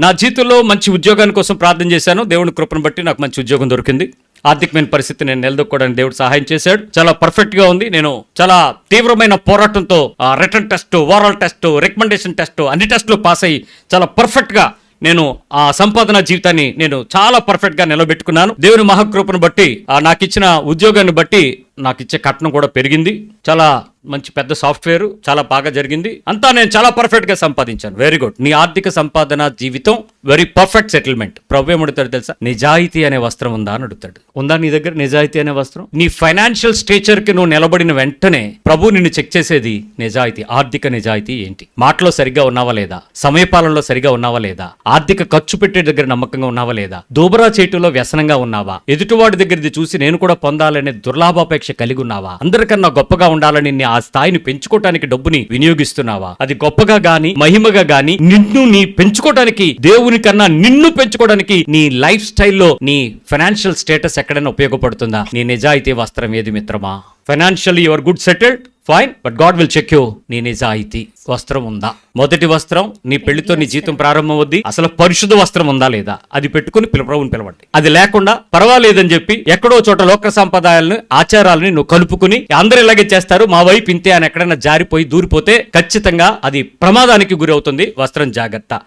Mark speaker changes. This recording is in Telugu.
Speaker 1: నా జీవితంలో మంచి ఉద్యోగాని కోసం ప్రార్థన చేశాను. దేవుని కృపను బట్టి నాకు మంచి ఉద్యోగం దొరికింది. ఆర్థికమైన పరిస్థితి నేను నిలదొక్కోవడానికి దేవుడు సహాయం చేశాడు. చాలా పర్ఫెక్ట్ గా ఉంది. నేను చాలా తీవ్రమైన పోరాటంతో return test, oral test, recommendation test అన్ని టెస్టులు పాస్ అయ్యి చాలా పర్ఫెక్ట్ గా నేను ఆ సంపాదన జీవితాన్ని నేను చాలా పర్ఫెక్ట్ గా నిలబెట్టుకున్నాను. దేవుని మహాకృపను బట్టి నాకు ఇచ్చిన ఉద్యోగాన్ని బట్టి నాకు ఇచ్చే కట్నం కూడా పెరిగింది. చాలా మంచి పెద్ద సాఫ్ట్వేర్, చాలా బాగా జరిగింది. అంతా నేను చాలా పర్ఫెక్ట్ గా సంపాదించాను. Very good. నీ ఆర్థిక సంపాదన జీవితం వెరీ పర్ఫెక్ట్ సెటిల్మెంట్. ప్రభు ఏమడుతాడు తెలుసా? నిజాయితీ అనే వస్త్రం ఉందా అని అడుగుతాడు. ఉందా నీ దగ్గర నిజాయితీ అనే వస్త్రం? నీ ఫైనాన్షియల్ స్టేచర్ కి నువ్వు నిలబడిన వెంటనే ప్రభు నిన్ను చెక్ చేసేది నిజాయితీ. ఆర్థిక నిజాయితీ ఏంటి? మాటలో సరిగ్గా ఉన్నావా లేదా? సమయపాలనలో సరిగా ఉన్నావా లేదా? ఆర్థిక ఖర్చు పెట్టే దగ్గర నమ్మకంగా ఉన్నావా లేదా? దూబరా చేయటంలో వ్యసనంగా ఉన్నావా? ఎదుటివాడి దగ్గరది చూసి నేను కూడా పొందాలనే దుర్లాభాపేక్ష కలిగి ఉన్నావా? అందరికన్నా గొప్పగా ఉండాలని ఆ స్థాయిని పెంచుకోవటానికి డబ్బుని వినియోగిస్తున్నావా? అది గొప్పగా గాని మహిమగా గాని నిన్ను నీ పెంచుకోవడానికి, దేవుని కన్నా నిన్ను పెంచుకోవడానికి నీ లైఫ్ స్టైల్లో నీ ఫైనాన్షియల్ స్టేటస్ ఎక్కడైనా ఉపయోగపడుతుందా? నీ నిజాయితీ వస్త్రం ఏది మిత్రమా? Financially your good settled, fine, but god will check you. నీ నిజాయితీ వస్త్రం ఉందా? మొదటి వస్త్రం, నీ పెళ్లితో నీ జీవితం ప్రారంభమవుద్ది. అసలు పరిశుద్ధ వస్త్రం ఉందా లేదా? అది పెట్టుకుని ప్రభువుని పిలవండి. అది లేకుండా పర్వాలేదని చెప్పి ఎక్కడో చోట లోక సంప్రదాయాలను, ఆచారాలని నువ్వు కలుపుకుని అందరూ ఇలాగే చేస్తారు, మా వైపు ఇంతే అని ఎక్కడైనా జారిపోయి దూరిపోతే ఖచ్చితంగా అది ప్రమాదానికి గురి అవుతుంది. వస్త్రం జాగ్రత్త.